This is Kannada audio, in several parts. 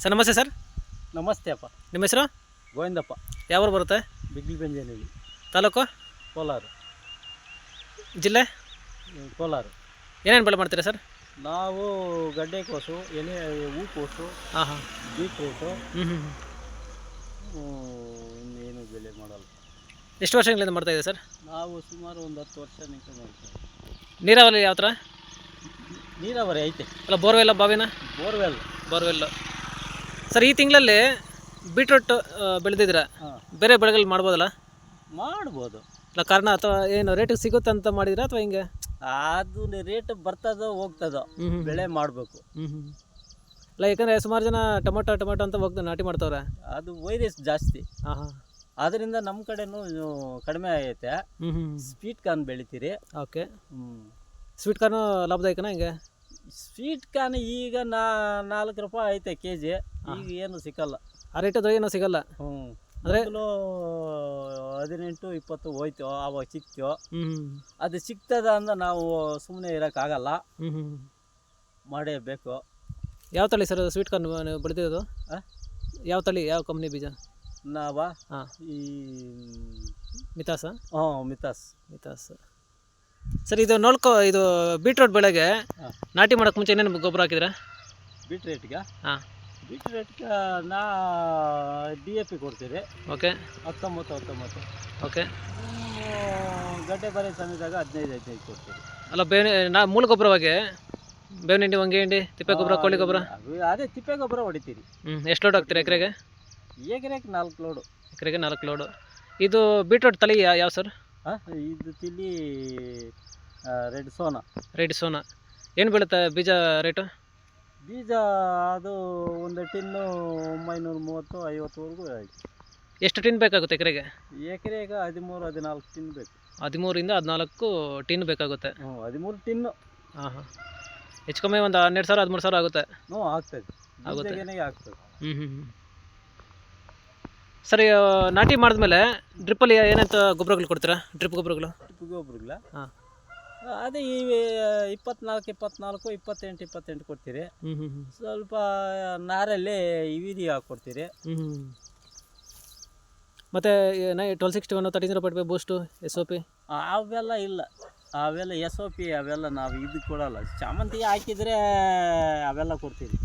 ಸರ್ ನಮಸ್ತೆ ಸರ್. ನಮಸ್ತೆ ಅಪ್ಪ. ನಿಮ್ಮ ಹೆಸರು? ಗೋವಿಂದಪ್ಪ. ಯಾವ ಊರು ಬರುತ್ತೆ? ಬಿಗ್ಲಿ ಬೆಂಜನಹಳ್ಳಿ. ತಾಲೂಕು? ಕೋಲಾರ. ಜಿಲ್ಲೆ? ಕೋಲಾರ. ಏನೇನು ಬೆಳೆ ಮಾಡ್ತೀರಾ ಸರ್? ನಾವು ಗಡ್ಡೆಕೋಸು, ಎಲೆ ಹೂಕೋಸು, ಹಾಂ ಹಾಂ, ಬೀಟ್ರೂಟು, ಹ್ಞೂ. ಇನ್ನೇನು ಬೆಳೆ ಮಾಡಲ್ಲ. ಎಷ್ಟು ವರ್ಷಗಳಿಂದ ಮಾಡ್ತಾ ಇದೆ ಸರ್? ನಾವು ಸುಮಾರು ಒಂದು 10 ವರ್ಷ ನಿಂತು ಮಾಡ್ತೀವಿ. ನೀರಾವರಿ ಯಾವ ಥರ? ನೀರಾವರಿ ಐತೆ. ಅಲ್ಲ ಬೋರ್ವೆಲ್ಲ ಬಾವಿನ? ಬೋರ್ವೆಲ್. ಬೋರ್ವೆಲ್ಲು. ಸರ್ ಈ ತಿಂಗಳಲ್ಲಿ ಬೀಟ್ರೂಟ್ ಬೆಳೆದಿದ್ದೀರಾ, ಬೇರೆ ಬೆಳೆಗಳು ಮಾಡ್ಬೋದಲ್ಲ? ಮಾಡ್ಬೋದು. ಅಲ್ಲ ಕಾರಣ ಅಥವಾ ಏನು ರೇಟಿಗೆ ಸಿಗುತ್ತೆ ಅಂತ ಮಾಡಿದಿರಾ ಅಥವಾ ಹಿಂಗೆ? ಅದು ರೇಟ್ ಬರ್ತದೋ ಹೋಗ್ತದೋ, ಬೆಳೆ ಮಾಡಬೇಕು. ಅಲ್ಲ ಯಾಕಂದರೆ ಸುಮಾರು ಜನ ಟೊಮೊಟೊ ಅಂತ ಹೋಗ್ತಾರೆ, ನಾಟಿ ಮಾಡ್ತವ್ರೆ. ಅದು ವೈರಸ್ ಜಾಸ್ತಿ. ಹಾಂ ಹಾಂ, ಅದರಿಂದ ನಮ್ಮ ಕಡೆನೂ ಕಡಿಮೆ ಆಗೈತೆ. ಸ್ವೀಟ್ ಕಾರ್ನ್ ಬೆಳಿತೀರಿ. ಓಕೆ. ಸ್ವೀಟ್ ಕಾರ್ನು ಲಾಭದಾಯಕನಾ ಹಿಂಗೆ? ಸ್ವೀಟ್ ಕಾರ್ನ್ ಈಗ 4 ರೂಪಾಯಿ ಐತೆ ಕೆಜಿ. ಈಗ ಏನು ಸಿಕ್ಕಲ್ಲ. ಆ ರೇಟದು ಏನೂ ಸಿಗಲ್ಲ. ಅಂದರೆ 18-20 ಹೋಯ್ತು, ಆವಾಗ ಸಿಕ್ತು. ಅದು ಸಿಗ್ತದ ಅಂದ ನಾವು ಸುಮ್ಮನೆ ಇರೋಕ್ಕಾಗಲ್ಲ, ಮಾಡೇಬೇಕು. ಯಾವ ತಳಿ ಸರ್ ಸ್ವೀಟ್ ಕಾರ್ನ್ ನೀವು ಬೆಳೆದಿರೋದು? ಯಾವ ತಳಿ, ಯಾವ ಕಂಪ್ನಿ ಬೀಜ? ನಾವಾ ಈ ಮಿತಾಸ? ಮಿತಾಸ್. ಸರ್ ಇದು ಇದು ಬೀಟ್ರೂಟ್ ಬೆಳೆಗೆ ನಾಟಿ ಮಾಡೋಕ್ಕೆ ಮುಂಚೆ ಏನೇನು ಗೊಬ್ಬರ ಹಾಕಿದ್ರೆ? ಬೀಟ್ರೇಟ್ಗೆ? ಹಾಂ, ಬೀಟ್ರೇಟ್ಗೆ DAP ಕೊಡ್ತೀವಿ. ಓಕೆ. 19. ಓಕೆ. ಗಡ್ಡೆ ಬರೆ ಸಮಯದಾಗ 15 ಕೊಡ್ತೀವಿ. ಅಲ್ಲ ಮೂಲ ಗೊಬ್ಬರವಾಗಿ ಬೇವಿನ ಹಿಂಡಿ, ಹೊಂಗೆ ಹಿಂಡಿ, ತಿಪ್ಪೆ ಗೊಬ್ಬರ, ಕೋಳಿ ಗೊಬ್ಬರ? ಅದೇ ತಿಪ್ಪೆ ಗೊಬ್ಬರ ಹೊಡಿತೀರಿ. ಎಷ್ಟು ಲೋಡ್ ಹಾಕ್ತೀರಿ ಎಕರೆಗೆ? ಎಕರೆಗೆ 4 ಲೋಡು. ಎಕರೆಗೆ 4 ಲೋಡು. ಇದು ಬೀಟ್ರೂಟ್ ತಳಿ ಯಾವ ಸರ್? ಇದು ತಿಳಿ ರೆಡ್ ಸೋನಾ. ಏನು ಬೀಳುತ್ತೆ ಬೀಜ ರೇಟು? ಬೀಜ ಅದು ಒಂದು ಟಿನ್ನು 1930-50ವರೆಗೂ ಆಯಿತು. ಎಷ್ಟು ಟಿನ್ ಬೇಕಾಗುತ್ತೆ ಎಕರೆಗೆ? ಎಕರೆಗೆ 13-14 ಟಿನ್ ಬೇಕು. 13-14 ಟಿನ್ ಬೇಕಾಗುತ್ತೆ. 13 ಟಿನ್ನು. ಹಾಂ ಹಾಂ, ಹೆಚ್ಚು ಕಮ್ಮಿ ಒಂದು 12,000-13,000 ಆಗುತ್ತೆ. ಆಗ್ತದೆ. ಆಗ್ತದೆ. ಸರಿ, ನಾಟಿ ಮಾಡಿದ್ಮೇಲೆ ಡ್ರಿಪ್ಪಲ್ಲಿ ಏನಂತ ಗೊಬ್ಬರಗಳು ಕೊಡ್ತೀರಾ? ಡ್ರಿಪ್ ಗೊಬ್ಬರಗಳು? ಹಾಂ, ಅದೇ ಈ 24-28 ಕೊಡ್ತೀರಿ. ಸ್ವಲ್ಪ ನಾರಲ್ಲಿ ಯೂರಿಯಾ ಹಾಕ್ಕೊಡ್ತೀರಿ. ಮತ್ತು 1261, 1305 ಬೂಸ್ಟು, SOP ಅವೆಲ್ಲ ಇಲ್ಲ. ಅವೆಲ್ಲ SOP ಅವೆಲ್ಲ ನಾವು ಇದು ಕೊಡಲ್ಲ. ಚಾಮಂತಿಗೆ ಹಾಕಿದರೆ ಅವೆಲ್ಲ ಕೊಡ್ತೀವಿ.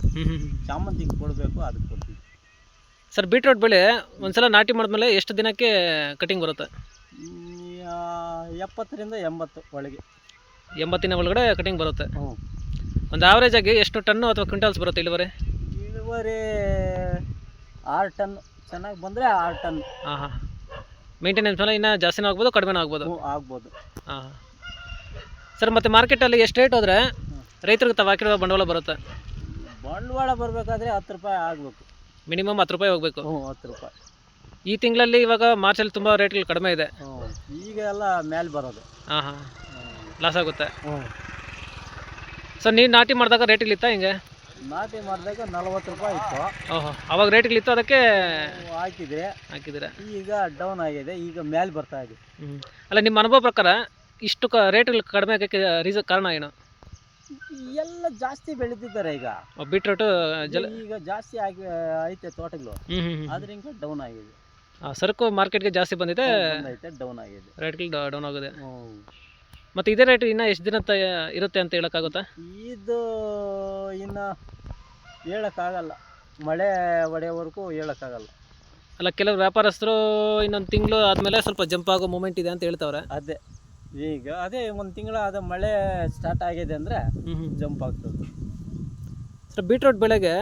ಚಾಮಂತಿಗೆ ಕೊಡಬೇಕು, ಅದಕ್ಕೆ ಕೊಡ್ತೀವಿ. ಸರ್ ಬೀಟ್ರೂಟ್ ಬೆಳೆ ಒಂದ್ಸಲ ನಾಟಿ ಮಾಡಿದ್ಮೇಲೆ ಎಷ್ಟು ದಿನಕ್ಕೆ ಕಟಿಂಗ್ ಬರುತ್ತೆ? 70-80 ಒಳಗೆ. 80 ದಿನ ಒಳಗಡೆ ಕಟಿಂಗ್ ಬರುತ್ತೆ. ಒಂದು ಆವ್ರೇಜ್ ಆಗಿ ಎಷ್ಟು ಟನ್ನು ಅಥವಾ ಕ್ವಿಂಟಲ್ಸ್ ಬರುತ್ತೆ ಇಳುವರಿ? 6 ಟನ್ ಚೆನ್ನಾಗಿ ಬಂದರೆ 6 ಟನ್. ಹಾಂ ಹಾಂ, ಮೇಂಟೆನೆನ್ಸ್ ಮೇಲೆ ಇನ್ನೂ ಜಾಸ್ತಿನೂ ಆಗ್ಬೋದು, ಕಡಿಮೆನೂ ಆಗ್ಬೋದು. ಆಗ್ಬೋದು. ಹಾಂ ಸರ್, ಮತ್ತು ಮಾರ್ಕೆಟಲ್ಲಿ ಎಷ್ಟು ರೇಟ್ ಹೋದರೆ ರೈತರಿಗೆ ತಾವು ಹಾಕಿರೋ ಬಂಡವಾಳ ಬರುತ್ತೆ? ಬಂಡವಾಳ ಬರಬೇಕಾದ್ರೆ 10 ರೂಪಾಯಿ ಆಗಬೇಕು. ಮಿನಿಮಮ್ 10 ರೂಪಾಯಿ ಹೋಗಬೇಕು. 10 ರೂಪಾಯಿ. ಈ ತಿಂಗಳಲ್ಲಿ ಇವಾಗ ಮಾರ್ಚಲ್ಲಿ ತುಂಬ ರೇಟ್ಗಳು ಕಡಿಮೆ ಇದೆ. ಈಗ ಎಲ್ಲ ಮೇಲೆ ಬರೋದು. ಹಾಂ ಹಾಂ, ಲಾಸ್ ಆಗುತ್ತೆ. ಸರ್ ನೀವು ನಾಟಿ ಮಾಡಿದಾಗ ರೇಟ್ಗಳಿತ್ತಾ ಹಿಂಗೆ? ನಾಟಿ ಮಾಡಿದಾಗ 40 ರೂಪಾಯಿ ಇತ್ತು. ಓಹೋ, ಅವಾಗ ರೇಟ್ಗಳಿತ್ತು, ಅದಕ್ಕೆ ಹಾಕಿದ್ರೆ ಈಗ ಡೌನ್ ಆಗಿದೆ. ಈಗ ಮೇಲೆ ಬರ್ತಾ ಇದೆ. ಅಲ್ಲ ನಿಮ್ಮ ಅನುಭವ ಪ್ರಕಾರ ಇಷ್ಟು ರೇಟ್ಗಳು ಕಡಿಮೆ ಆಗೋಕ್ಕೆ ಕಾರಣ ಏನು? ಎಲ್ಲ ಜಾಸ್ತಿ ಬೆಳೆದಿದ್ದಾರೆ ಈಗ. ಬೀಟ್ರೂಟು ಈಗ ಜಾಸ್ತಿ ಆಗಿ ಐತೆ ತೋಟಗಳು, ಅದರಿಂದ ಡೌನ್ ಆಗಿದೆ. ಸರಕು ಮಾರ್ಕೆಟ್ಗೆ ಜಾಸ್ತಿ ಬಂದಿದೆ, ಡೌನ್ ಆಗಿದೆ, ರೇಟ್ಗಳು ಡೌನ್ ಆಗಿದೆ. ಮತ್ತು ಇದೇ ರೇಟ್ ಇನ್ನೂ ಎಷ್ಟು ದಿನ ಇರುತ್ತೆ ಅಂತ ಹೇಳೋಕ್ಕಾಗುತ್ತಾ? ಇದು ಇನ್ನು ಹೇಳೋಕ್ಕಾಗಲ್ಲ. ಮಳೆ ಹೊಡೆಯೋವರೆಗೂ ಹೇಳೋಕ್ಕಾಗಲ್ಲ. ಅಲ್ಲ ಕೆಲವು ವ್ಯಾಪಾರಸ್ಥರು ಇನ್ನೊಂದು ತಿಂಗಳು ಆದಮೇಲೆ ಸ್ವಲ್ಪ ಜಂಪ್ ಆಗೋ ಮೂಮೆಂಟ್ ಇದೆ ಅಂತ ಹೇಳ್ತಾವ್ರೆ. ಅದೇ ಒಂದು ತಿಂಗಳು ಆದ ಮಳೆ ಸ್ಟಾರ್ಟ್ ಆಗಿದೆ ಅಂದರೆ ಜಂಪ್ ಆಗ್ತದೆ. ಸರ್ ಬೀಟ್ರೂಟ್ ಬೆಳೆಗೆ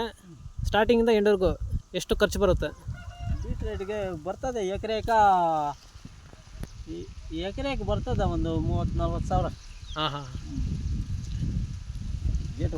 ಸ್ಟಾರ್ಟಿಂಗಿಂದ ಎಂಡ್ವರೆಗೂ ಎಷ್ಟು ಖರ್ಚು ಬರುತ್ತೆ? ಬೀಟ್ರೂಟ್ಗೆ ಬರ್ತದೆ ಎಕರೆಗೆ ಬರ್ತದೆ ಒಂದು 30-40 ಸಾವಿರ. ಹಾಂ ಹಾಂ, ಗೇಟ್